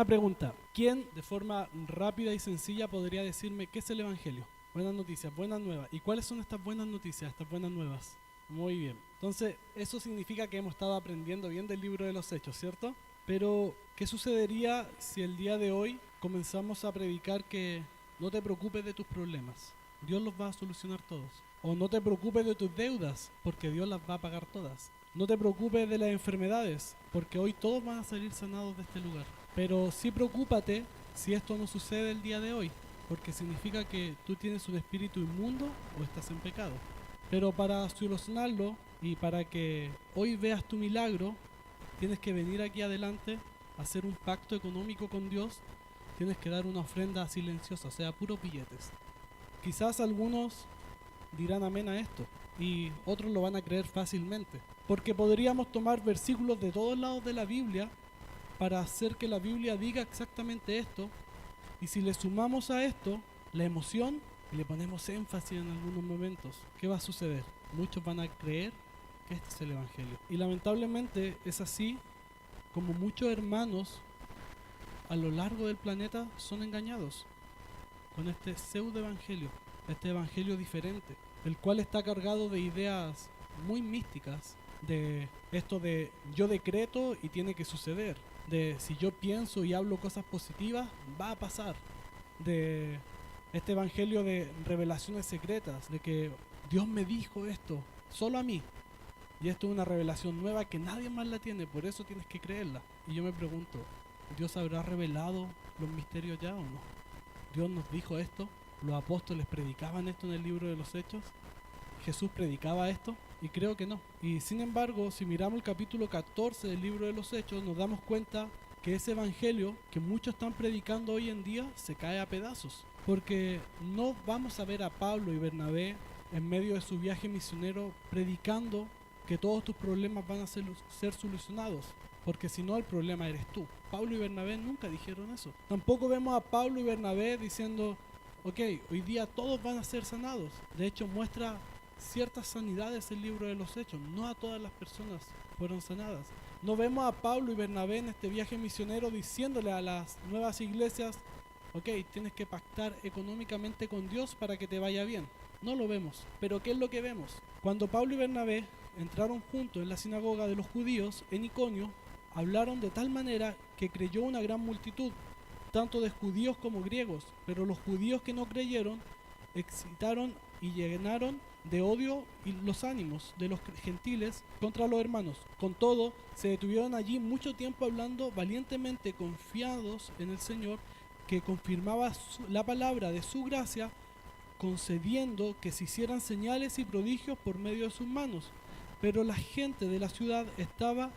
Una pregunta. ¿Quién de forma rápida y sencilla podría decirme qué es el Evangelio? Buenas noticias, buenas nuevas. ¿Y cuáles son estas buenas noticias, estas buenas nuevas? Muy bien. Entonces, eso significa que hemos estado aprendiendo bien del libro de los Hechos, ¿cierto? Pero, ¿qué sucedería si el día de hoy comenzamos a predicar que no te preocupes de tus problemas? Dios los va a solucionar todos. O no te preocupes de tus deudas, porque Dios las va a pagar todas. No te preocupes de las enfermedades, porque hoy todos van a salir sanados de este lugar. Pero sí preocúpate si esto no sucede el día de hoy, porque significa que tú tienes un espíritu inmundo o estás en pecado. Pero para solucionarlo y para que hoy veas tu milagro, tienes que venir aquí adelante, hacer un pacto económico con Dios, tienes que dar una ofrenda silenciosa, o sea, puros billetes. Quizás algunos dirán amén a esto y otros lo van a creer fácilmente, porque podríamos tomar versículos de todos lados de la Biblia para hacer que la Biblia diga exactamente esto, y si le sumamos a esto la emoción y le ponemos énfasis en algunos momentos, ¿qué va a suceder? Muchos van a creer que este es el Evangelio. Y lamentablemente es así como muchos hermanos a lo largo del planeta son engañados con este pseudo evangelio, este evangelio diferente, el cual está cargado de ideas muy místicas, de esto de yo decreto y tiene que suceder, de si yo pienso y hablo cosas positivas, va a pasar, de este evangelio de revelaciones secretas, de que Dios me dijo esto, solo a mí, y esto es una revelación nueva que nadie más la tiene, por eso tienes que creerla. Y yo me pregunto, ¿Dios habrá revelado los misterios ya o no? Dios nos dijo esto, los apóstoles predicaban esto en el libro de los Hechos, Jesús predicaba esto, y creo que no. Y sin embargo, si miramos el capítulo 14 del libro de los Hechos, nos damos cuenta que ese evangelio que muchos están predicando hoy en día se cae a pedazos, porque no vamos a ver a Pablo y Bernabé en medio de su viaje misionero predicando que todos tus problemas van a ser solucionados, porque si no el problema eres tú. Pablo y Bernabé nunca dijeron eso. Tampoco vemos a Pablo y Bernabé diciendo, ok, hoy día todos van a ser sanados. De hecho muestra ciertas sanidades el libro de los Hechos, no a todas las personas fueron sanadas. No vemos a Pablo y Bernabé en este viaje misionero diciéndole a las nuevas iglesias, ok, tienes que pactar económicamente con Dios para que te vaya bien. No lo vemos. Pero ¿qué es lo que vemos? Cuando Pablo y Bernabé entraron juntos en la sinagoga de los judíos en Iconio, hablaron de tal manera que creyó una gran multitud, tanto de judíos como griegos, pero los judíos que no creyeron excitaron y llenaron de odio y los ánimos de los gentiles contra los hermanos. Con todo, se detuvieron allí mucho tiempo hablando valientemente, confiados en el Señor, que confirmaba la palabra de su gracia, concediendo que se hicieran señales y prodigios por medio de sus manos. Pero la gente de la ciudad estaba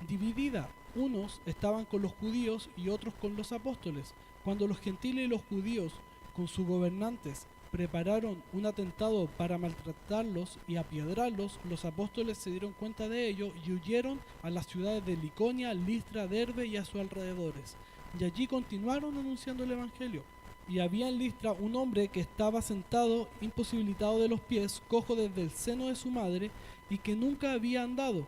dividida. Unos estaban con los judíos y otros con los apóstoles. Cuando los gentiles y los judíos, con sus gobernantes, prepararon un atentado para maltratarlos y apiedrarlos, los apóstoles se dieron cuenta de ello y huyeron a las ciudades de Liconia, Listra, Derbe y a sus alrededores. Y allí continuaron anunciando el evangelio. Y había en Listra un hombre que estaba sentado, imposibilitado de los pies, cojo desde el seno de su madre, y que nunca había andado.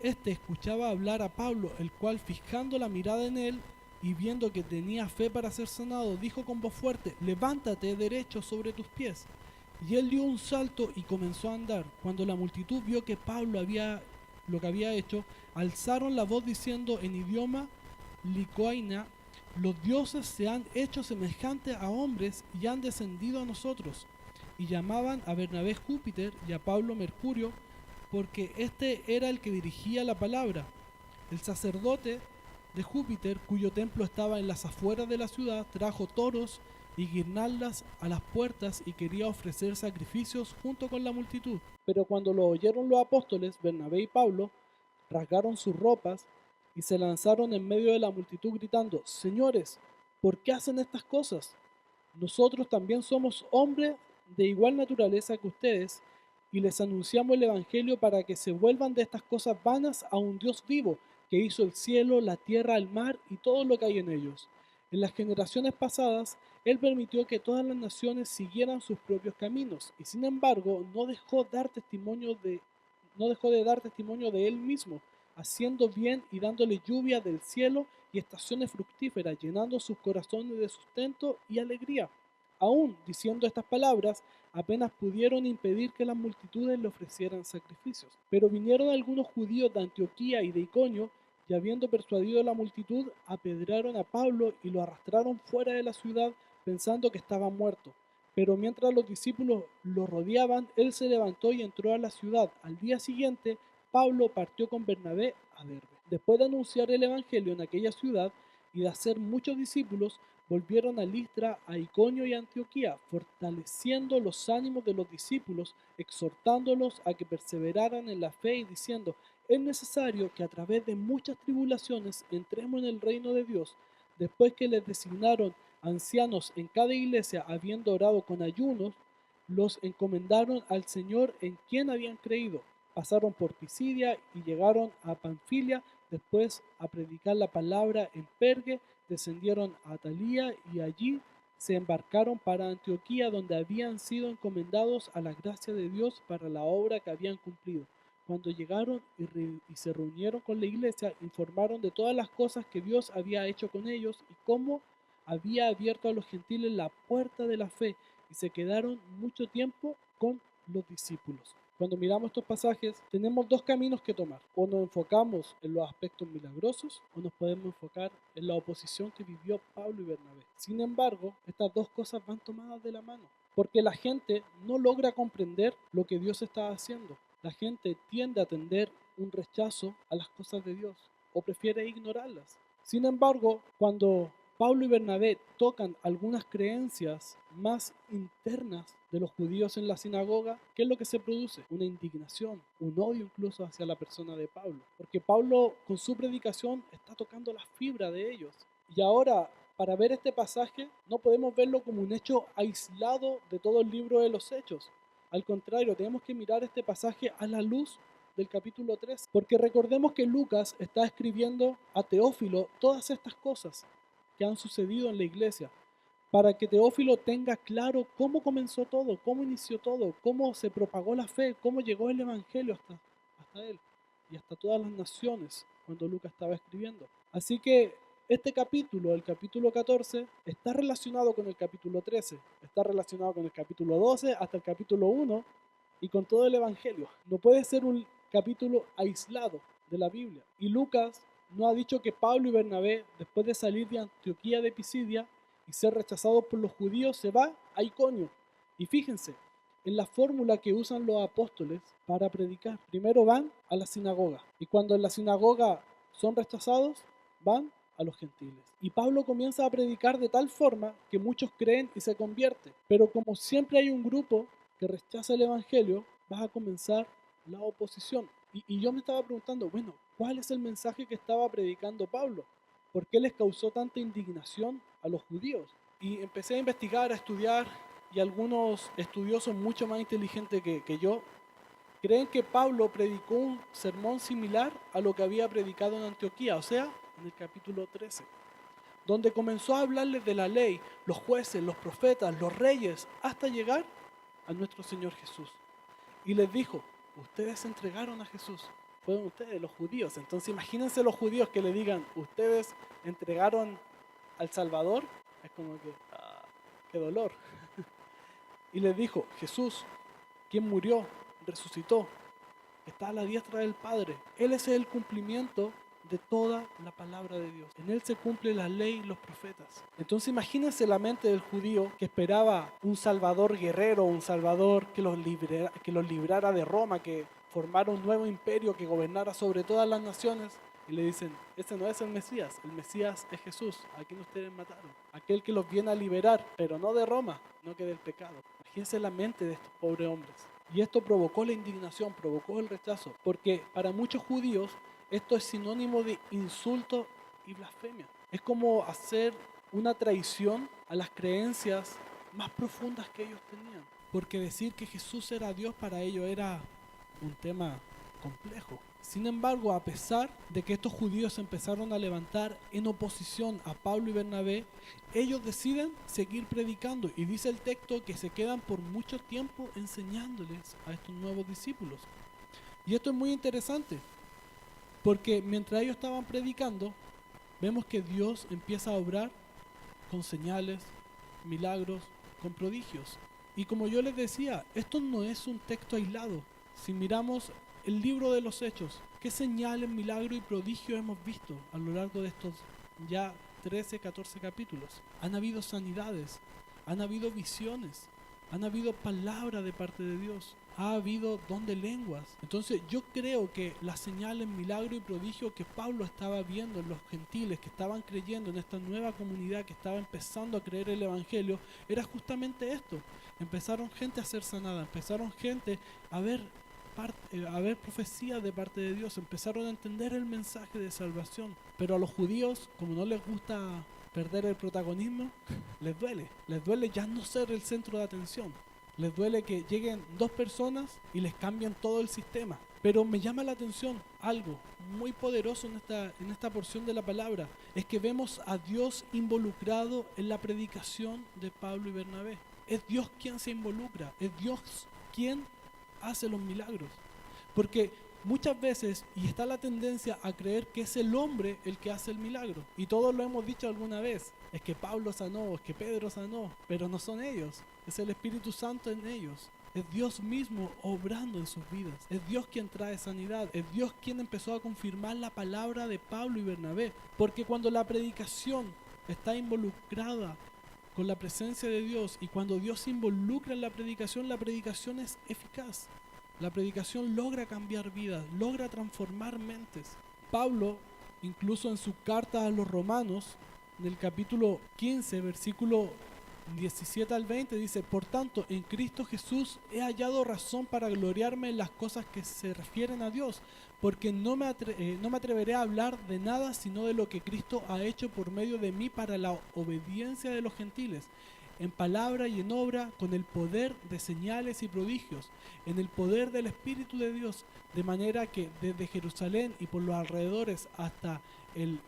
Este escuchaba hablar a Pablo, el cual, fijando la mirada en él y viendo que tenía fe para ser sanado, dijo con voz fuerte, levántate derecho sobre tus pies. Y él dio un salto y comenzó a andar. Cuando la multitud vio que Pablo lo que había hecho, alzaron la voz diciendo en idioma licoaina, los dioses se han hecho semejantes a hombres y han descendido a nosotros. Y llamaban a Bernabé Júpiter y a Pablo Mercurio, porque este era el que dirigía la palabra. El sacerdote de Júpiter, cuyo templo estaba en las afueras de la ciudad, trajo toros y guirnaldas a las puertas y quería ofrecer sacrificios junto con la multitud. Pero cuando lo oyeron los apóstoles, Bernabé y Pablo, rasgaron sus ropas y se lanzaron en medio de la multitud gritando, señores, ¿por qué hacen estas cosas? Nosotros también somos hombres de igual naturaleza que ustedes y les anunciamos el Evangelio para que se vuelvan de estas cosas vanas a un Dios vivo, que hizo el cielo, la tierra, el mar y todo lo que hay en ellos. En las generaciones pasadas, Él permitió que todas las naciones siguieran sus propios caminos, y sin embargo no dejó de dar testimonio de Él mismo, haciendo bien y dándole lluvia del cielo y estaciones fructíferas, llenando sus corazones de sustento y alegría. Aún diciendo estas palabras, apenas pudieron impedir que las multitudes le ofrecieran sacrificios. Pero vinieron algunos judíos de Antioquía y de Iconio, y habiendo persuadido a la multitud, apedrearon a Pablo y lo arrastraron fuera de la ciudad, pensando que estaba muerto. Pero mientras los discípulos lo rodeaban, él se levantó y entró a la ciudad. Al día siguiente, Pablo partió con Bernabé a Derbe. Después de anunciar el evangelio en aquella ciudad y de hacer muchos discípulos, volvieron a Listra, a Iconio y a Antioquía, fortaleciendo los ánimos de los discípulos, exhortándolos a que perseveraran en la fe y diciendo: es necesario que a través de muchas tribulaciones entremos en el reino de Dios. Después que les designaron ancianos en cada iglesia, habiendo orado con ayunos, los encomendaron al Señor en quien habían creído. Pasaron por Pisidia y llegaron a Panfilia, después a predicar la palabra en Perge, descendieron a Atalía y allí se embarcaron para Antioquía, donde habían sido encomendados a la gracia de Dios para la obra que habían cumplido. Cuando llegaron y se reunieron con la iglesia, informaron de todas las cosas que Dios había hecho con ellos y cómo había abierto a los gentiles la puerta de la fe, y se quedaron mucho tiempo con los discípulos. Cuando miramos estos pasajes, tenemos dos caminos que tomar. O nos enfocamos en los aspectos milagrosos, o nos podemos enfocar en la oposición que vivió Pablo y Bernabé. Sin embargo, estas dos cosas van tomadas de la mano, porque la gente no logra comprender lo que Dios está haciendo. La gente tiende a tender un rechazo a las cosas de Dios, o prefiere ignorarlas. Sin embargo, cuando Pablo y Bernabé tocan algunas creencias más internas de los judíos en la sinagoga, ¿qué es lo que se produce? Una indignación, un odio incluso hacia la persona de Pablo. Porque Pablo con su predicación está tocando la fibra de ellos. Y ahora, para ver este pasaje, no podemos verlo como un hecho aislado de todo el libro de los Hechos. Al contrario, tenemos que mirar este pasaje a la luz del capítulo 3, porque recordemos que Lucas está escribiendo a Teófilo todas estas cosas que han sucedido en la iglesia, para que Teófilo tenga claro cómo comenzó todo, cómo inició todo, cómo se propagó la fe, cómo llegó el evangelio hasta él y hasta todas las naciones cuando Lucas estaba escribiendo. Así que este capítulo, el capítulo 14, está relacionado con el capítulo 13, está relacionado con el capítulo 12 hasta el capítulo 1 y con todo el evangelio. No puede ser un capítulo aislado de la Biblia. Y Lucas no ha dicho que Pablo y Bernabé, después de salir de Antioquía de Pisidia y ser rechazados por los judíos, se va a Iconio. Y fíjense en la fórmula que usan los apóstoles para predicar. Primero van a la sinagoga, y cuando en la sinagoga son rechazados, van a los gentiles. Y Pablo comienza a predicar de tal forma que muchos creen y se convierten. Pero como siempre hay un grupo que rechaza el evangelio, va a comenzar la oposición. Y yo me estaba preguntando, bueno, ¿cuál es el mensaje que estaba predicando Pablo? ¿Por qué les causó tanta indignación a los judíos? Y empecé a investigar, a estudiar, y algunos estudiosos mucho más inteligentes que yo creen que Pablo predicó un sermón similar a lo que había predicado en Antioquía, o sea, en el capítulo 13, donde comenzó a hablarles de la ley, los jueces, los profetas, los reyes, hasta llegar a nuestro Señor Jesús. Y les dijo, ustedes entregaron a Jesús, fueron ustedes los judíos. Entonces imagínense los judíos que le digan, ustedes entregaron al Salvador, es como que, qué dolor. Y les dijo, Jesús, quien murió, resucitó, está a la diestra del Padre. Él es el cumplimiento de toda la palabra de Dios. En Él se cumple la ley y los profetas. Entonces imagínense la mente del judío que esperaba un Salvador guerrero, un Salvador que los librara de Roma, que formara un nuevo imperio, que gobernara sobre todas las naciones. Y le dicen, ese no es el Mesías es Jesús, a quien ustedes mataron. Aquel que los viene a liberar, pero no de Roma, no que del pecado. Imagínense la mente de estos pobres hombres. Y esto provocó la indignación, provocó el rechazo, porque para muchos judíos esto es sinónimo de insulto y blasfemia. Es como hacer una traición a las creencias más profundas que ellos tenían. Porque decir que Jesús era Dios para ellos era un tema complejo. Sin embargo, a pesar de que estos judíos se empezaron a levantar en oposición a Pablo y Bernabé, ellos deciden seguir predicando, y dice el texto que se quedan por mucho tiempo enseñándoles a estos nuevos discípulos. Y esto es muy interesante, Porque mientras ellos estaban predicando, vemos que Dios empieza a obrar con señales, milagros, con prodigios. Y como yo les decía, esto no es un texto aislado. Si miramos el libro de los Hechos, ¿qué señales, milagros y prodigios hemos visto a lo largo de estos ya 13, 14 capítulos? Han habido sanidades, han habido visiones, han habido palabras de parte de Dios, ha habido don de lenguas. Entonces yo creo que las señales, milagros y prodigios que Pablo estaba viendo en los gentiles que estaban creyendo en esta nueva comunidad que estaba empezando a creer el evangelio, era justamente esto. Empezaron gente a ser sanada, empezaron gente a ver profecías de parte de Dios, empezaron a entender el mensaje de salvación. Pero a los judíos, como no les gusta perder el protagonismo, les duele ya no ser el centro de atención. Les duele que lleguen dos personas y les cambien todo el sistema. Pero me llama la atención algo muy poderoso en esta porción de la palabra, es que vemos a Dios involucrado en la predicación de Pablo y Bernabé. Es Dios quien se involucra, es Dios quien hace los milagros. Porque muchas veces, y está la tendencia a creer que es el hombre el que hace el milagro. Y todos lo hemos dicho alguna vez. Es que Pablo sanó, es que Pedro sanó, pero no son ellos. Es el Espíritu Santo en ellos. Es Dios mismo obrando en sus vidas. Es Dios quien trae sanidad. Es Dios quien empezó a confirmar la palabra de Pablo y Bernabé. Porque cuando la predicación está involucrada con la presencia de Dios y cuando Dios se involucra en la predicación es eficaz. La predicación logra cambiar vidas, logra transformar mentes. Pablo, incluso en su carta a los Romanos, en el capítulo 15, versículo 17 al 20, dice: por tanto, en Cristo Jesús he hallado razón para gloriarme en las cosas que se refieren a Dios, porque no me atreveré a hablar de nada sino de lo que Cristo ha hecho por medio de mí para la obediencia de los gentiles, en palabra y en obra, con el poder de señales y prodigios, en el poder del Espíritu de Dios, de manera que desde Jerusalén y por los alrededores hasta el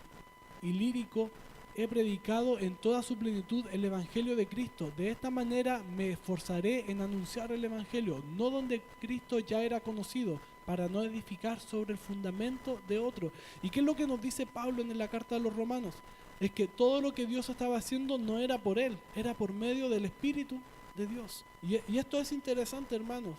Ilírico he predicado en toda su plenitud el Evangelio de Cristo. De esta manera me esforzaré en anunciar el Evangelio, no donde Cristo ya era conocido, para no edificar sobre el fundamento de otro. ¿Y qué es lo que nos dice Pablo en la carta a los Romanos? Es que todo lo que Dios estaba haciendo no era por él, era por medio del Espíritu de Dios. Y esto es interesante, hermanos,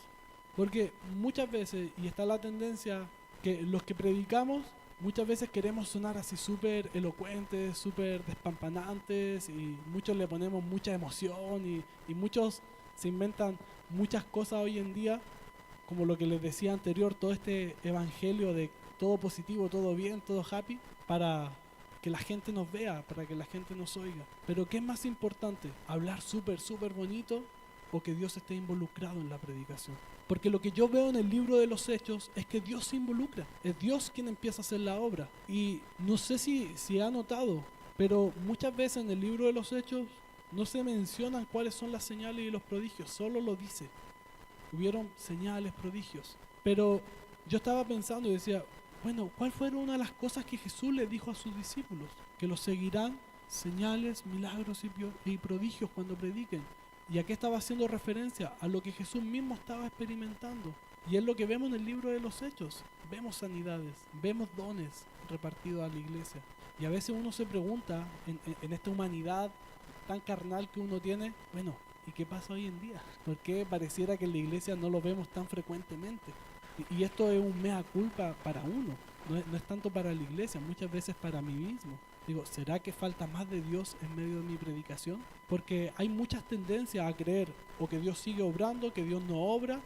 porque muchas veces, y está la tendencia, que los que predicamos, muchas veces queremos sonar así súper elocuentes, súper despampanantes, y muchos le ponemos mucha emoción, y muchos se inventan muchas cosas hoy en día, como lo que les decía anterior, todo este evangelio de todo positivo, todo bien, todo happy, para que la gente nos vea, para que la gente nos oiga. Pero ¿qué es más importante? ¿Hablar súper bonito o que Dios esté involucrado en la predicación? Porque lo que yo veo en el libro de los Hechos es que Dios se involucra, es Dios quien empieza a hacer la obra. Y no sé si ha notado, pero muchas veces en el libro de los Hechos no se mencionan cuáles son las señales y los prodigios, solo lo dice. Hubieron señales, prodigios. Pero yo estaba pensando y decía, bueno, ¿cuál fueron una de las cosas que Jesús le dijo a sus discípulos? Que los seguirán señales, milagros y prodigios cuando prediquen. ¿Y a qué estaba haciendo referencia? A lo que Jesús mismo estaba experimentando. Y es lo que vemos en el libro de los Hechos. Vemos sanidades, vemos dones repartidos a la iglesia. Y a veces uno se pregunta, en esta humanidad tan carnal que uno tiene, bueno, ¿y qué pasa hoy en día? ¿Por qué pareciera que en la iglesia no lo vemos tan frecuentemente? Y esto es un mea culpa para uno, no es tanto para la iglesia, muchas veces para mí mismo. Digo, ¿será que falta más de Dios en medio de mi predicación? Porque hay muchas tendencias a creer o que Dios sigue obrando, que Dios no obra,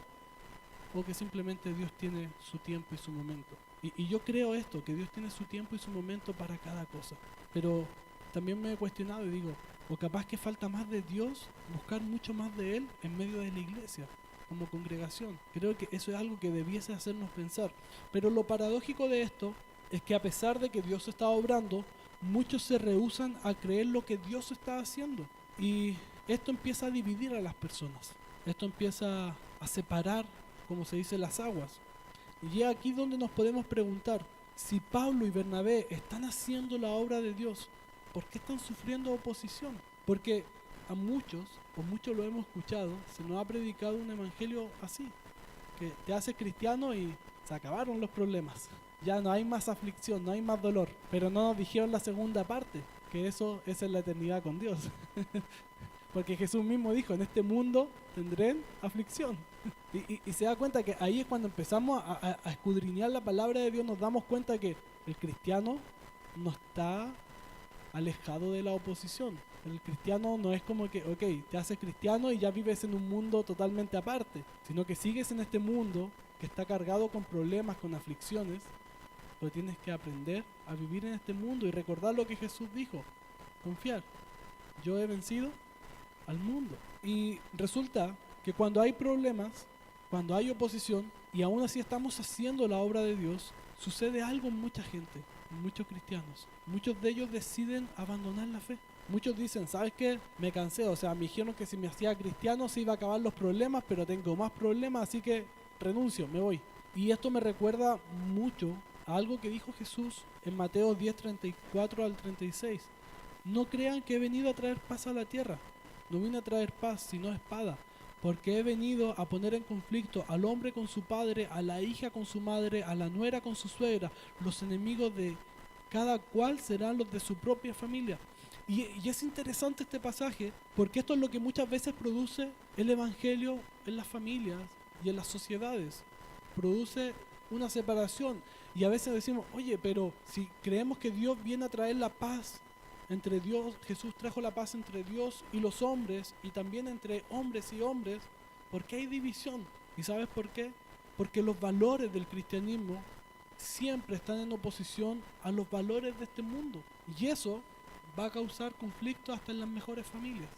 o que simplemente Dios tiene su tiempo y su momento. Y yo creo esto, que Dios tiene su tiempo y su momento para cada cosa. Pero también me he cuestionado y digo, o capaz que falta más de Dios, buscar mucho más de Él en medio de la iglesia, como congregación. Creo que eso es algo que debiese hacernos pensar. Pero lo paradójico de esto es que a pesar de que Dios está obrando, muchos se rehúsan a creer lo que Dios está haciendo. Y esto empieza a dividir a las personas. Esto empieza a separar, como se dice, las aguas. Y es aquí donde nos podemos preguntar, si Pablo y Bernabé están haciendo la obra de Dios, ¿por qué están sufriendo oposición? Porque a muchos, o muchos lo hemos escuchado, se nos ha predicado un evangelio así, que te hace cristiano y se acabaron los problemas. ya no hay más aflicción, no hay más dolor. Pero no nos dijeron la segunda parte, que eso es en la eternidad con Dios. Porque Jesús mismo dijo, en este mundo tendrán aflicción. Y se da cuenta que ahí es cuando empezamos a escudriñar la palabra de Dios, nos damos cuenta que el cristiano no está alejado de la oposición. El cristiano no es como que, ok, te haces cristiano y ya vives en un mundo totalmente aparte, sino que sigues en este mundo que está cargado con problemas, con aflicciones, pero tienes que aprender a vivir en este mundo y recordar lo que Jesús dijo, confiar. Yo he vencido al mundo. Y resulta que cuando hay problemas, cuando hay oposición, y aún así estamos haciendo la obra de Dios, sucede algo en mucha gente, en muchos cristianos. Muchos de ellos deciden abandonar la fe. Muchos dicen, ¿sabes qué? Me cansé, o sea, me dijeron que si me hacía cristiano se iba a acabar los problemas, pero tengo más problemas, así que renuncio, me voy. Y esto me recuerda mucho a algo que dijo Jesús en Mateo 10:34 al 36. No crean que he venido a traer paz a la tierra. No vine a traer paz, sino espada, porque he venido a poner en conflicto al hombre con su padre, a la hija con su madre, a la nuera con su suegra. Los enemigos de cada cual serán los de su propia familia. Y es interesante este pasaje, porque esto es lo que muchas veces produce el evangelio en las familias y en las sociedades. Produce una separación. Y a veces decimos, oye, pero si creemos que Dios viene a traer la paz entre Dios, Jesús trajo la paz entre Dios y los hombres, y también entre hombres y hombres, ¿por qué hay división? ¿Y sabes por qué? Porque los valores del cristianismo siempre están en oposición a los valores de este mundo, y eso va a causar conflicto hasta en las mejores familias.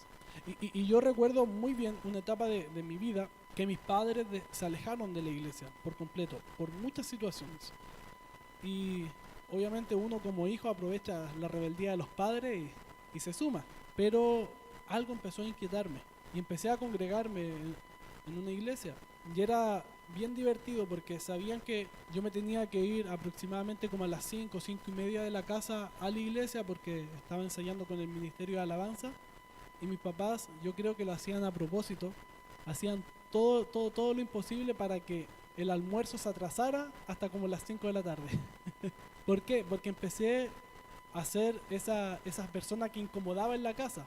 Y yo recuerdo muy bien una etapa de mi vida que mis padres se alejaron de la iglesia por completo, por muchas situaciones. Y obviamente uno como hijo aprovecha la rebeldía de los padres y se suma. Pero algo empezó a inquietarme y empecé a congregarme en una iglesia. Y era bien divertido porque sabían que yo me tenía que ir aproximadamente como a las 5:30 de la casa a la iglesia porque estaba ensayando con el ministerio de alabanza. Y mis papás, yo creo que lo hacían a propósito, hacían todo lo imposible para que el almuerzo se atrasara hasta como las 5 de la tarde. ¿Por qué? Porque empecé a ser esa persona que incomodaba en la casa.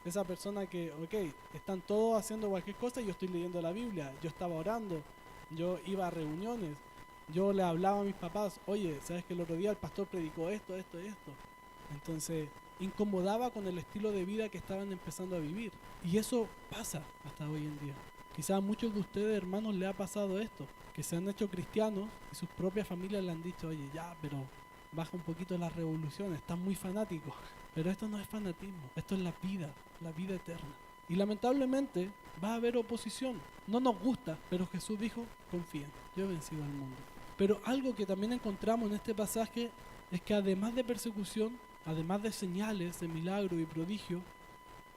Esa persona que, ok, están todos haciendo cualquier cosa y yo estoy leyendo la Biblia, yo estaba orando, yo iba a reuniones, yo le hablaba a mis papás, oye, ¿sabes que el otro día el pastor predicó esto, esto y esto? Entonces, incomodaba con el estilo de vida que estaban empezando a vivir. Y eso pasa hasta hoy en día. Quizás a muchos de ustedes, hermanos, les ha pasado esto, que se han hecho cristianos y sus propias familias le han dicho, oye, ya, pero baja un poquito las revoluciones, estás muy fanático. Pero esto no es fanatismo, esto es la vida eterna. Y lamentablemente va a haber oposición. No nos gusta, pero Jesús dijo, confíen, yo he vencido al mundo. Pero algo que también encontramos en este pasaje es que además de persecución, además de señales, de milagro y prodigio,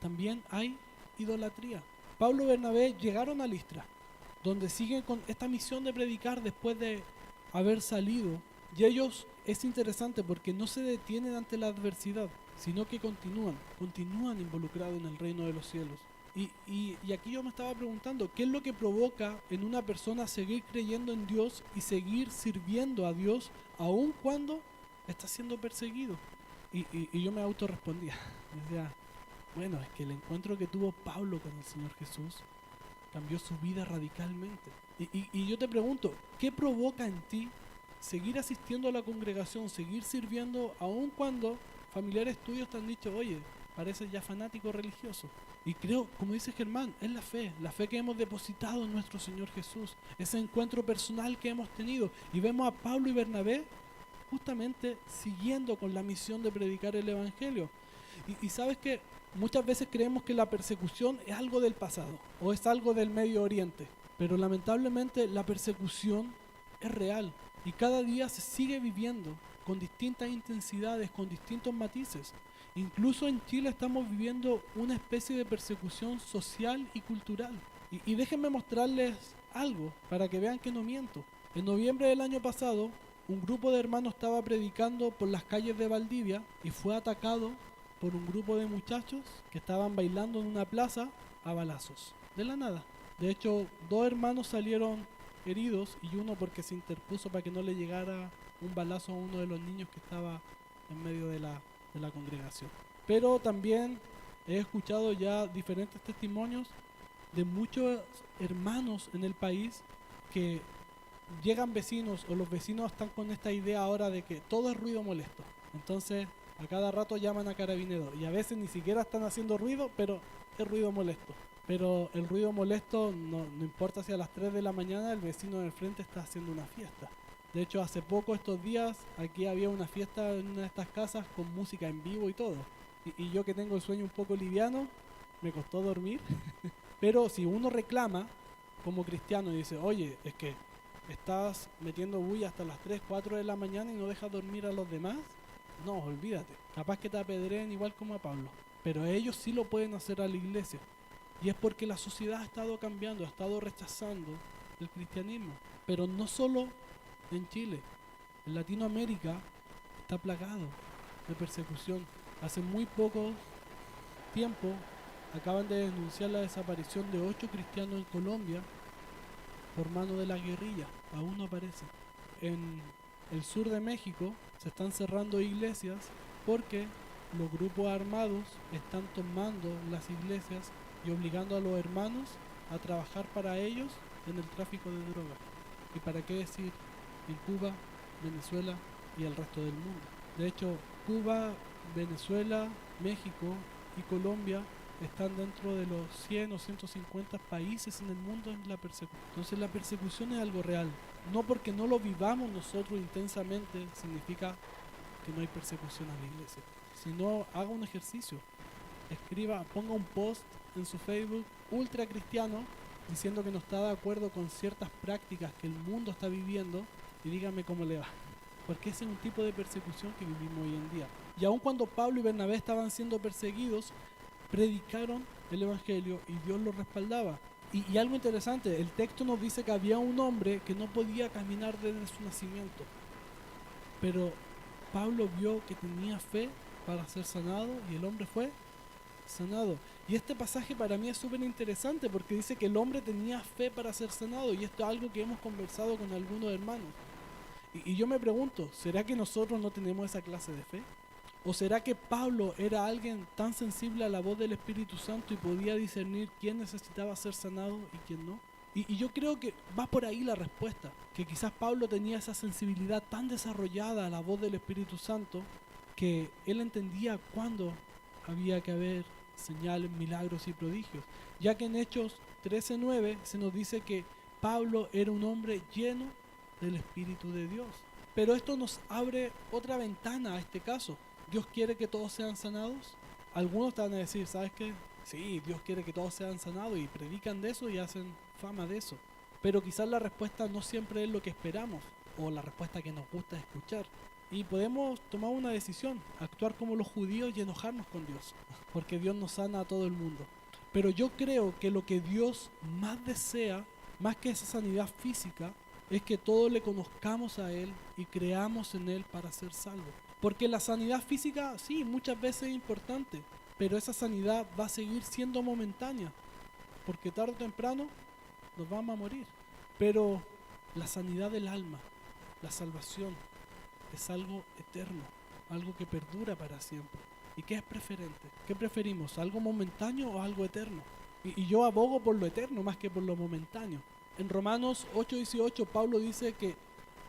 también hay idolatría. Pablo y Bernabé llegaron a Listra, donde siguen con esta misión de predicar después de haber salido. Y ellos, es interesante porque no se detienen ante la adversidad, sino que continúan involucrados en el reino de los cielos. Y aquí yo me estaba preguntando, ¿qué es lo que provoca en una persona seguir creyendo en Dios y seguir sirviendo a Dios aun cuando está siendo perseguido? Y yo me autorrespondía. Decía, bueno, es que el encuentro que tuvo Pablo con el Señor Jesús cambió su vida radicalmente. Y yo te pregunto, ¿qué provoca en ti seguir asistiendo a la congregación, seguir sirviendo, aun cuando familiares tuyos te han dicho, oye, pareces ya fanático religioso? Y creo, como dice Germán, es la fe que hemos depositado en nuestro Señor Jesús, ese encuentro personal que hemos tenido. Y vemos a Pablo y Bernabé justamente siguiendo con la misión de predicar el Evangelio. Y sabes que muchas veces creemos que la persecución es algo del pasado o es algo del Medio Oriente, pero lamentablemente la persecución es real y cada día se sigue viviendo con distintas intensidades, con distintos matices. Incluso en Chile estamos viviendo una especie de persecución social y cultural. Y déjenme mostrarles algo para que vean que no miento. En noviembre del año pasado, un grupo de hermanos estaba predicando por las calles de Valdivia y fue atacado por un grupo de muchachos que estaban bailando en una plaza a balazos, de la nada. De hecho, 2 hermanos salieron heridos y uno porque se interpuso para que no le llegara un balazo a uno de los niños que estaba en medio de la congregación. Pero también he escuchado ya diferentes testimonios de muchos hermanos en el país que llegan vecinos o los vecinos están con esta idea ahora de que todo es ruido molesto. Entonces a cada rato llaman a carabineros y a veces ni siquiera están haciendo ruido, pero es ruido molesto. Pero el ruido molesto no importa si a las 3 de la mañana el vecino del frente está haciendo una fiesta. De hecho, hace poco, estos días, aquí había una fiesta en una de estas casas con música en vivo y todo. Y yo que tengo el sueño un poco liviano, me costó dormir. Pero si uno reclama como cristiano y dice, oye, es que estás metiendo bulla hasta las 3, 4 de la mañana y no dejas dormir a los demás, no, olvídate. Capaz que te apedreen igual como a Pablo. Pero ellos sí lo pueden hacer a la iglesia. Y es porque la sociedad ha estado cambiando, ha estado rechazando el cristianismo. Pero no solo en Chile, en Latinoamérica está plagado de persecución. Hace muy poco tiempo acaban de denunciar la desaparición de 8 cristianos en Colombia por mano de la guerrilla. Aún no aparece. En el sur de México se están cerrando iglesias porque los grupos armados están tomando las iglesias y obligando a los hermanos a trabajar para ellos en el tráfico de drogas. ¿Y para qué decir en Cuba, Venezuela y el resto del mundo? De hecho, Cuba, Venezuela, México y Colombia están dentro de los 100 o 150 países en el mundo en la persecución. Entonces la persecución es algo real. No porque no lo vivamos nosotros intensamente significa que no hay persecución a la iglesia. Si no, haga un ejercicio. Escriba, ponga un post en su Facebook ultra cristiano diciendo que no está de acuerdo con ciertas prácticas que el mundo está viviendo y dígame cómo le va. Porque ese es un tipo de persecución que vivimos hoy en día. Y aun cuando Pablo y Bernabé estaban siendo perseguidos, predicaron el evangelio y Dios los respaldaba. Y algo interesante, el texto nos dice que había un hombre que no podía caminar desde su nacimiento. Pero Pablo vio que tenía fe para ser sanado y el hombre fue sanado. Y este pasaje para mí es súper interesante porque dice que el hombre tenía fe para ser sanado y esto es algo que hemos conversado con algunos hermanos. Y yo me pregunto, ¿será que nosotros no tenemos esa clase de fe? ¿O será que Pablo era alguien tan sensible a la voz del Espíritu Santo y podía discernir quién necesitaba ser sanado y quién no? Y yo creo que va por ahí la respuesta, que quizás Pablo tenía esa sensibilidad tan desarrollada a la voz del Espíritu Santo que él entendía cuándo había que haber señales, milagros y prodigios, ya que en Hechos 13:9 se nos dice que Pablo era un hombre lleno del Espíritu de Dios. Pero esto nos abre otra ventana a este caso. ¿Dios quiere que todos sean sanados? Algunos te van a decir, ¿sabes qué? Sí, Dios quiere que todos sean sanados y predican de eso y hacen fama de eso. Pero quizás la respuesta no siempre es lo que esperamos o la respuesta que nos gusta escuchar. Y podemos tomar una decisión, actuar como los judíos y enojarnos con Dios, porque Dios nos sana a todo el mundo. Pero yo creo que lo que Dios más desea, más que esa sanidad física, es que todos le conozcamos a Él y creamos en Él para ser salvos. Porque la sanidad física, sí, muchas veces es importante, pero esa sanidad va a seguir siendo momentánea, porque tarde o temprano nos vamos a morir. Pero la sanidad del alma, la salvación, es algo eterno, algo que perdura para siempre. ¿Y qué es preferente? ¿Qué preferimos? ¿Algo momentáneo o algo eterno? Y yo abogo por lo eterno más que por lo momentáneo. En Romanos 8:18 Pablo dice que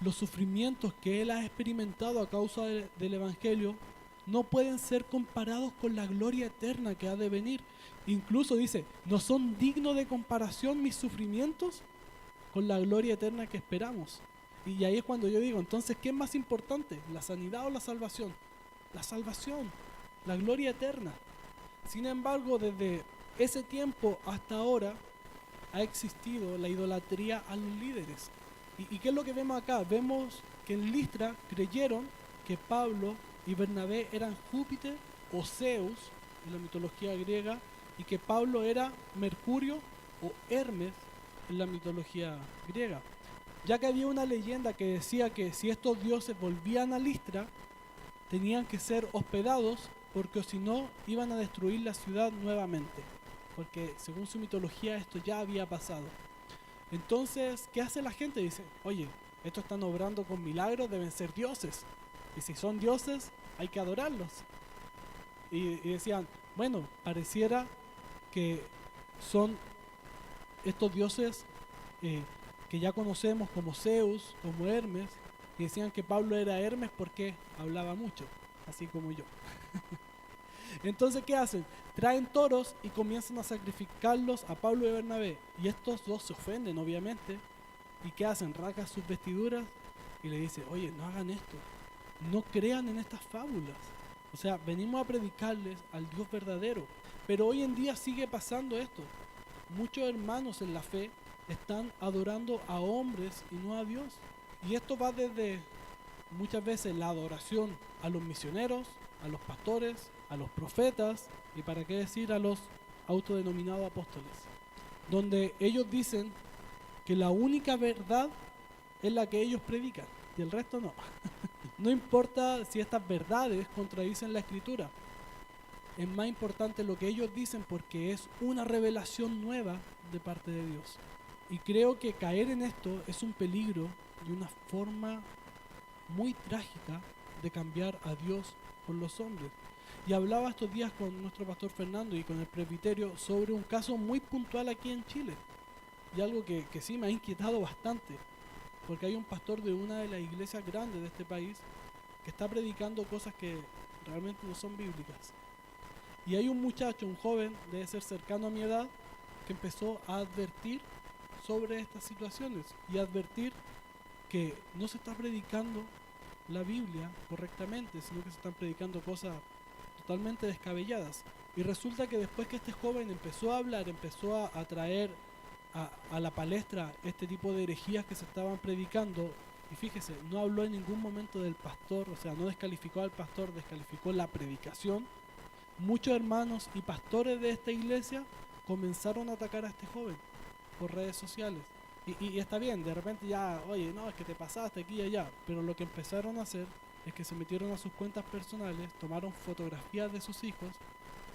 los sufrimientos que él ha experimentado a causa del Evangelio no pueden ser comparados con la gloria eterna que ha de venir. Incluso dice, no son dignos de comparación mis sufrimientos con la gloria eterna que esperamos. Y ahí es cuando yo digo, entonces, ¿qué es más importante? ¿La sanidad o la salvación? La salvación, la gloria eterna. Sin embargo, desde ese tiempo hasta ahora ha existido la idolatría a los líderes. ¿Y qué es lo que vemos acá? Vemos que en Listra creyeron que Pablo y Bernabé eran Júpiter o Zeus en la mitología griega y que Pablo era Mercurio o Hermes en la mitología griega. Ya que había una leyenda que decía que si estos dioses volvían a Listra, tenían que ser hospedados porque si no iban a destruir la ciudad nuevamente. Porque según su mitología esto ya había pasado. Entonces, ¿qué hace la gente? Dice, oye, estos están obrando con milagros, deben ser dioses. Y si son dioses, hay que adorarlos. Y decían, bueno, pareciera que son estos dioses que ya conocemos como Zeus, como Hermes, y decían que Pablo era Hermes porque hablaba mucho, así como yo. Entonces, ¿qué hacen? Traen toros y comienzan a sacrificarlos a Pablo y Bernabé. Y estos dos se ofenden, obviamente. ¿Y qué hacen? Rasgan sus vestiduras y le dicen, oye, no hagan esto. No crean en estas fábulas. O sea, venimos a predicarles al Dios verdadero. Pero hoy en día sigue pasando esto. Muchos hermanos en la fe están adorando a hombres y no a Dios. Y esto va desde muchas veces la adoración a los misioneros, a los pastores, a los profetas y para qué decir a los autodenominados apóstoles, donde ellos dicen que la única verdad es la que ellos predican y el resto no. No importa si estas verdades contradicen la escritura, es más importante lo que ellos dicen porque es una revelación nueva de parte de Dios. Y creo que caer en esto es un peligro y una forma muy trágica de cambiar a Dios por los hombres. Y hablaba estos días con nuestro pastor Fernando y con el presbiterio sobre un caso muy puntual aquí en Chile. Y algo que sí me ha inquietado bastante, porque hay un pastor de una de las iglesias grandes de este país que está predicando cosas que realmente no son bíblicas. Y hay un muchacho, un joven, debe ser cercano a mi edad, que empezó a advertir sobre estas situaciones y advertir que no se está predicando la Biblia correctamente, sino que se están predicando cosas totalmente descabelladas. Y resulta que después que este joven empezó a hablar, empezó a traer a la palestra este tipo de herejías que se estaban predicando, y fíjese, no habló en ningún momento del pastor, o sea, no descalificó al pastor, descalificó la predicación. Muchos hermanos y pastores de esta iglesia comenzaron a atacar a este joven por redes sociales. Y está bien, de repente ya, oye, no, es que te pasaste aquí y allá, pero lo que empezaron a hacer es que se metieron a sus cuentas personales, tomaron fotografías de sus hijos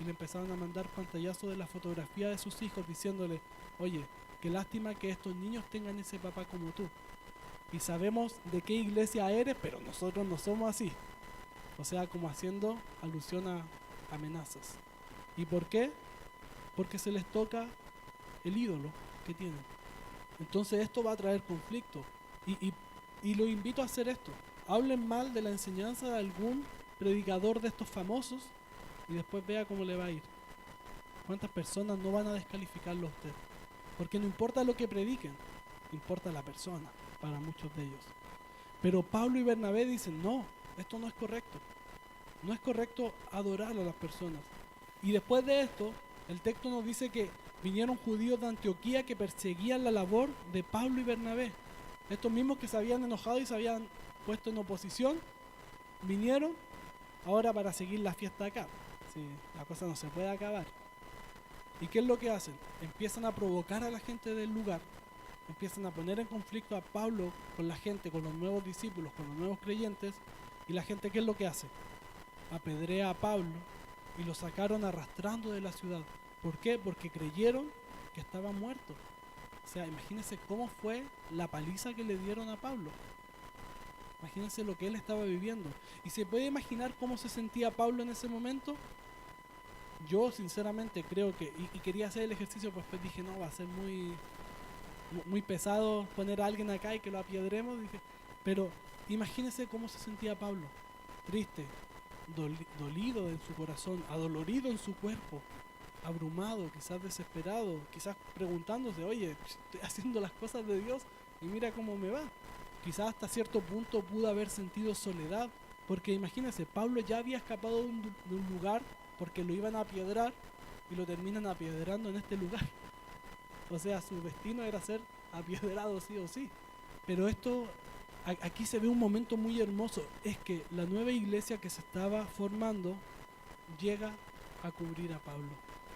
y le empezaron a mandar pantallazos de la fotografía de sus hijos diciéndole, oye, qué lástima que estos niños tengan ese papá como tú. Y sabemos de qué iglesia eres, pero nosotros no somos así. O sea, como haciendo alusión a amenazas. ¿Y por qué? Porque se les toca el ídolo que tienen. Entonces esto va a traer conflicto. Y lo invito a hacer esto. Hablen mal de la enseñanza de algún predicador de estos famosos y después vea cómo le va a ir. ¿Cuántas personas no van a descalificarlo a usted? Porque no importa lo que prediquen, importa la persona para muchos de ellos. Pero Pablo y Bernabé dicen, no, esto no es correcto. No es correcto adorar a las personas. Y después de esto, el texto nos dice que vinieron judíos de Antioquía que perseguían la labor de Pablo y Bernabé. Estos mismos que se habían enojado y se habían puesto en oposición, vinieron ahora para seguir la fiesta acá. Sí, la cosa no se puede acabar. ¿Y qué es lo que hacen? Empiezan a provocar a la gente del lugar, empiezan a poner en conflicto a Pablo con la gente, con los nuevos discípulos, con los nuevos creyentes, y la gente, ¿qué es lo que hace? Apedrea a Pablo y lo sacaron arrastrando de la ciudad. ¿Por qué? Porque creyeron que estaba muerto. O sea, imagínense cómo fue la paliza que le dieron a Pablo. Imagínense lo que él estaba viviendo. ¿Y se puede imaginar cómo se sentía Pablo en ese momento? Yo sinceramente creo que, y quería hacer el ejercicio, pues después dije, no, va a ser muy pesado poner a alguien acá y que lo apiedremos. Dije, pero imagínense cómo se sentía Pablo. Triste, dolido en su corazón, adolorido en su cuerpo, abrumado, quizás desesperado, quizás preguntándose, oye, estoy haciendo las cosas de Dios y mira cómo me va. Quizás hasta cierto punto pudo haber sentido soledad, porque imagínense, Pablo ya había escapado de un lugar porque lo iban a apiedrar y lo terminan apiedrando en este lugar. O sea, su destino era ser apiedrado sí o sí. Pero esto, aquí se ve un momento muy hermoso, es que la nueva iglesia que se estaba formando llega a cubrir a Pablo.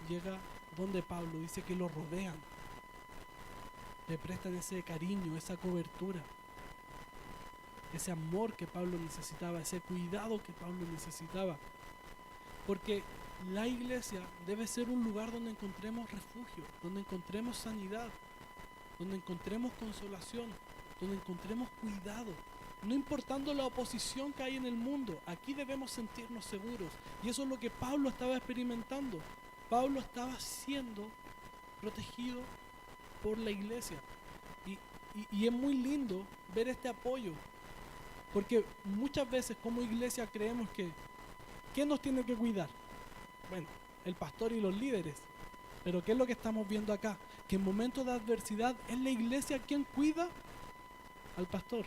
Llega donde Pablo, dice que lo rodean, le prestan ese cariño, esa cobertura, ese amor que Pablo necesitaba, ese cuidado que Pablo necesitaba. Porque la iglesia debe ser un lugar donde encontremos refugio, donde encontremos sanidad, donde encontremos consolación, donde encontremos cuidado. No importando la oposición que hay en el mundo, aquí debemos sentirnos seguros. Y eso es lo que Pablo estaba experimentando. Pablo estaba siendo protegido por la iglesia. Y es muy lindo ver este apoyo. Porque muchas veces como iglesia creemos que ¿quién nos tiene que cuidar? Bueno, el pastor y los líderes. Pero ¿qué es lo que estamos viendo acá? Que en momentos de adversidad es la iglesia quien cuida al pastor.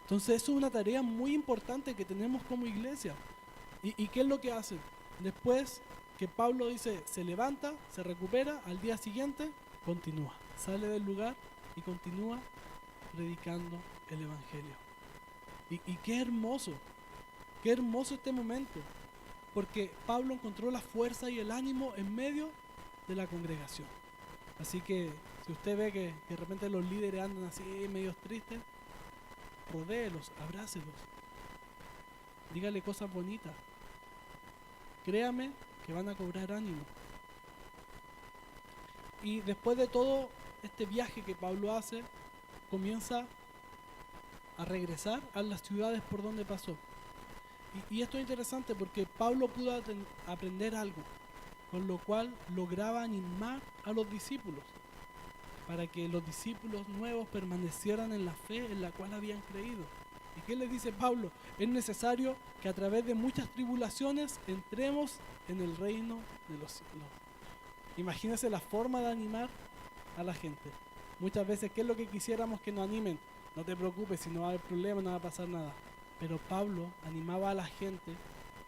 Entonces eso es una tarea muy importante que tenemos como iglesia. ¿Y qué es lo que hacen? Después que Pablo dice, se levanta, se recupera, al día siguiente continúa. Sale del lugar y continúa predicando el evangelio. Y qué hermoso este momento. Porque Pablo encontró la fuerza y el ánimo en medio de la congregación. Así que si usted ve que de repente los líderes andan así medios tristes, rodéelos, abrácelos, dígale cosas bonitas. Créame que van a cobrar ánimo. Y después de todo este viaje que Pablo hace, comienza a regresar a las ciudades por donde pasó. Y esto es interesante porque Pablo pudo aprender algo, con lo cual lograba animar a los discípulos, para que los discípulos nuevos permanecieran en la fe en la cual habían creído. ¿Y qué les dice Pablo? Es necesario que a través de muchas tribulaciones entremos en el reino de los cielos. Imagínense la forma de animar a la gente. Muchas veces, ¿qué es lo que quisiéramos que nos animen? No te preocupes, si no va a haber problema, no va a pasar nada. Pero Pablo animaba a la gente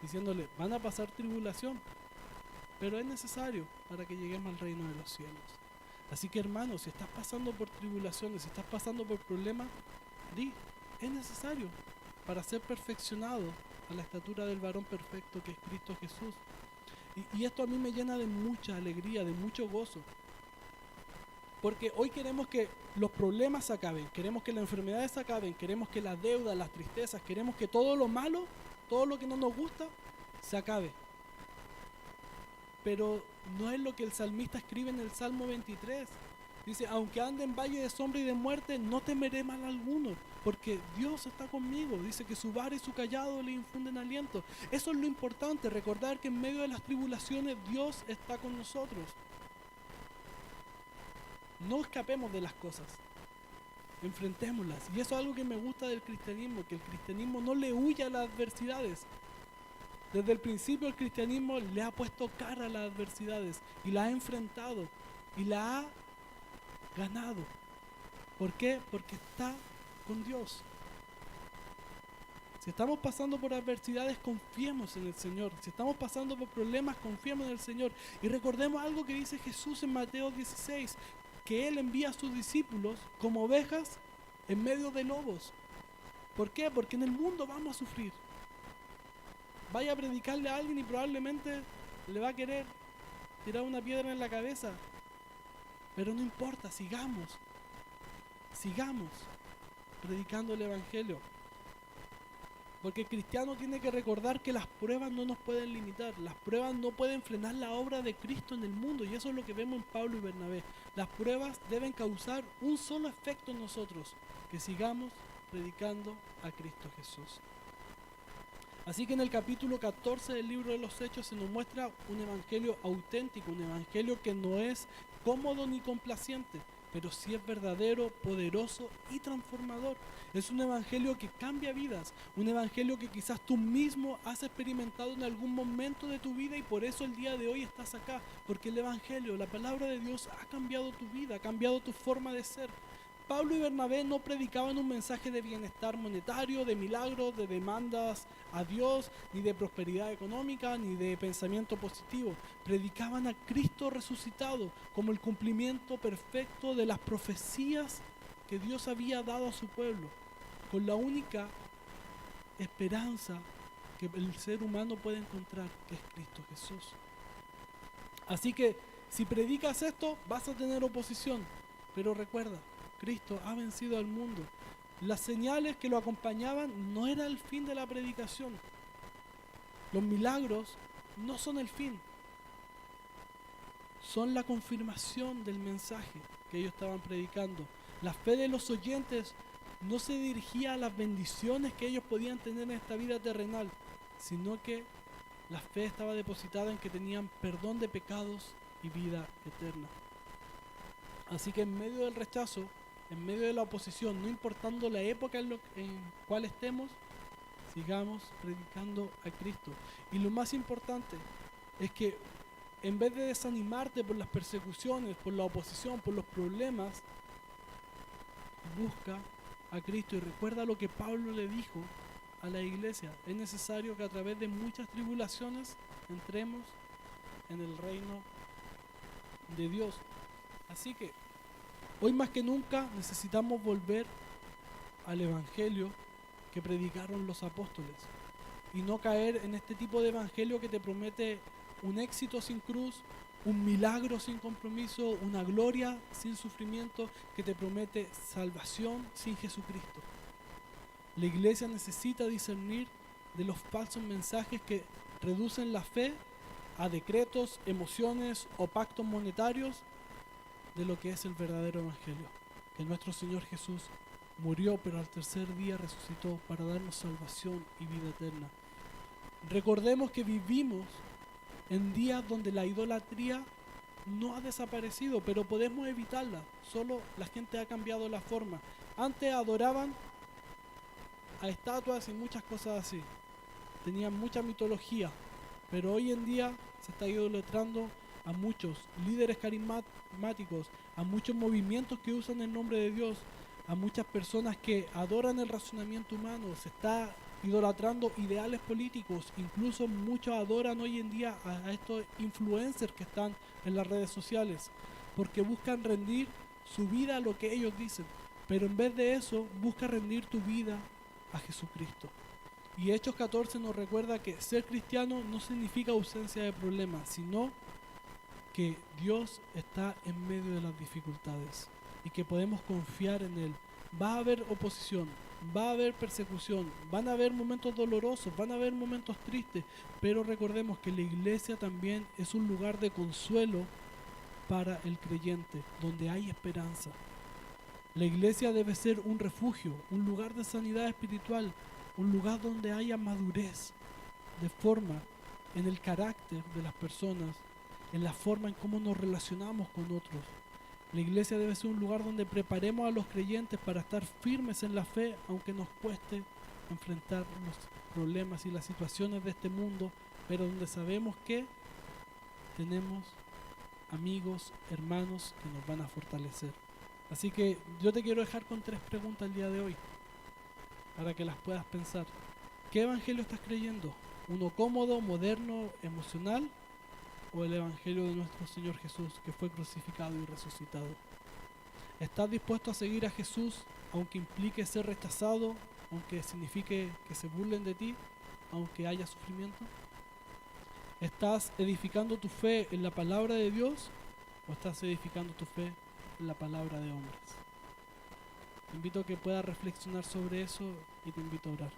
diciéndole, van a pasar tribulación, pero es necesario para que lleguemos al reino de los cielos. Así que hermanos, si estás pasando por tribulaciones, si estás pasando por problemas, es necesario para ser perfeccionado a la estatura del varón perfecto que es Cristo Jesús. Y esto a mí me llena de mucha alegría, de mucho gozo. Porque hoy queremos que los problemas se acaben, queremos que las enfermedades se acaben, queremos que las deudas, las tristezas, queremos que todo lo malo, todo lo que no nos gusta, se acabe. Pero no es lo que el salmista escribe en el Salmo 23. Dice, aunque ande en valle de sombra y de muerte, no temeré mal alguno, porque Dios está conmigo. Dice que su vara y su callado le infunden aliento. Eso es lo importante, recordar que en medio de las tribulaciones Dios está con nosotros. No escapemos de las cosas, enfrentémoslas. Y eso es algo que me gusta del cristianismo, que el cristianismo no le huye a las adversidades. Desde el principio el cristianismo le ha puesto cara a las adversidades y la ha enfrentado y la ha ganado. ¿Por qué? Porque está con Dios. Si estamos pasando por adversidades, confiemos en el Señor. Si estamos pasando por problemas, confiemos en el Señor. Y recordemos algo que dice Jesús en Mateo 16, que Él envía a sus discípulos como ovejas en medio de lobos. ¿Por qué? Porque en el mundo vamos a sufrir. Vaya a predicarle a alguien y probablemente le va a querer tirar una piedra en la cabeza. Pero no importa, sigamos predicando el evangelio. Porque el cristiano tiene que recordar que las pruebas no nos pueden limitar, las pruebas no pueden frenar la obra de Cristo en el mundo, y eso es lo que vemos en Pablo y Bernabé. Las pruebas deben causar un solo efecto en nosotros, que sigamos predicando a Cristo Jesús. Así que en el capítulo 14 del libro de los Hechos se nos muestra un evangelio auténtico, un evangelio que no es cómodo ni complaciente, pero sí es verdadero, poderoso y transformador. Es un evangelio que cambia vidas, un evangelio que quizás tú mismo has experimentado en algún momento de tu vida y por eso el día de hoy estás acá, porque el evangelio, la palabra de Dios ha cambiado tu vida, ha cambiado tu forma de ser. Pablo y Bernabé no predicaban un mensaje de bienestar monetario, de milagros, de demandas a Dios, ni de prosperidad económica, ni de pensamiento positivo. Predicaban a Cristo resucitado como el cumplimiento perfecto de las profecías que Dios había dado a su pueblo, con la única esperanza que el ser humano puede encontrar, que es Cristo Jesús. Así que si predicas esto, vas a tener oposición, pero recuerda, Cristo ha vencido al mundo. Las señales que lo acompañaban no era el fin de la predicación. Los milagros no son el fin. Son la confirmación del mensaje que ellos estaban predicando. La fe de los oyentes no se dirigía a las bendiciones que ellos podían tener en esta vida terrenal, sino que la fe estaba depositada en que tenían perdón de pecados y vida eterna. Así que en medio del rechazo, en medio de la oposición, no importando la época en cual estemos, sigamos predicando a Cristo. Y lo más importante es que en vez de desanimarte por las persecuciones, por la oposición, por los problemas, busca a Cristo y recuerda lo que Pablo le dijo a la iglesia. Es necesario que a través de muchas tribulaciones entremos en el reino de Dios. Así que hoy más que nunca necesitamos volver al evangelio que predicaron los apóstoles y no caer en este tipo de evangelio que te promete un éxito sin cruz, un milagro sin compromiso, una gloria sin sufrimiento, que te promete salvación sin Jesucristo. La iglesia necesita discernir de los falsos mensajes que reducen la fe a decretos, emociones o pactos monetarios de lo que es el verdadero evangelio, que nuestro Señor Jesús murió, pero al tercer día resucitó para darnos salvación y vida eterna. Recordemos que vivimos en días donde la idolatría no ha desaparecido, pero podemos evitarla. Solo la gente ha cambiado la forma. Antes adoraban a estatuas y muchas cosas así. Tenían mucha mitología, pero hoy en día se está idolatrando a muchos líderes carismáticos, a muchos movimientos que usan el nombre de Dios, a muchas personas que adoran el razonamiento humano. Se está idolatrando ideales políticos. Incluso muchos adoran hoy en día a estos influencers que están en las redes sociales, porque buscan rendir su vida a lo que ellos dicen, pero en vez de eso busca rendir tu vida a Jesucristo. Y Hechos 14 nos recuerda que ser cristiano no significa ausencia de problemas, sino que Dios está en medio de las dificultades y que podemos confiar en Él. Va a haber oposición, va a haber persecución, van a haber momentos dolorosos, van a haber momentos tristes, pero recordemos que la iglesia también es un lugar de consuelo para el creyente, donde hay esperanza. La iglesia debe ser un refugio, un lugar de sanidad espiritual, un lugar donde haya madurez de forma en el carácter de las personas, en la forma en cómo nos relacionamos con otros. La iglesia debe ser un lugar donde preparemos a los creyentes para estar firmes en la fe, aunque nos cueste enfrentar los problemas y las situaciones de este mundo, pero donde sabemos que tenemos amigos, hermanos que nos van a fortalecer. Así que yo te quiero dejar con 3 preguntas el día de hoy, para que las puedas pensar. ¿Qué evangelio estás creyendo? ¿Uno cómodo, moderno, emocional? ¿O el evangelio de nuestro Señor Jesús, que fue crucificado y resucitado? ¿Estás dispuesto a seguir a Jesús aunque implique ser rechazado, aunque signifique que se burlen de ti, aunque haya sufrimiento? ¿Estás edificando tu fe en la palabra de Dios o estás edificando tu fe en la palabra de hombres? Te invito a que puedas reflexionar sobre eso y te invito a orar.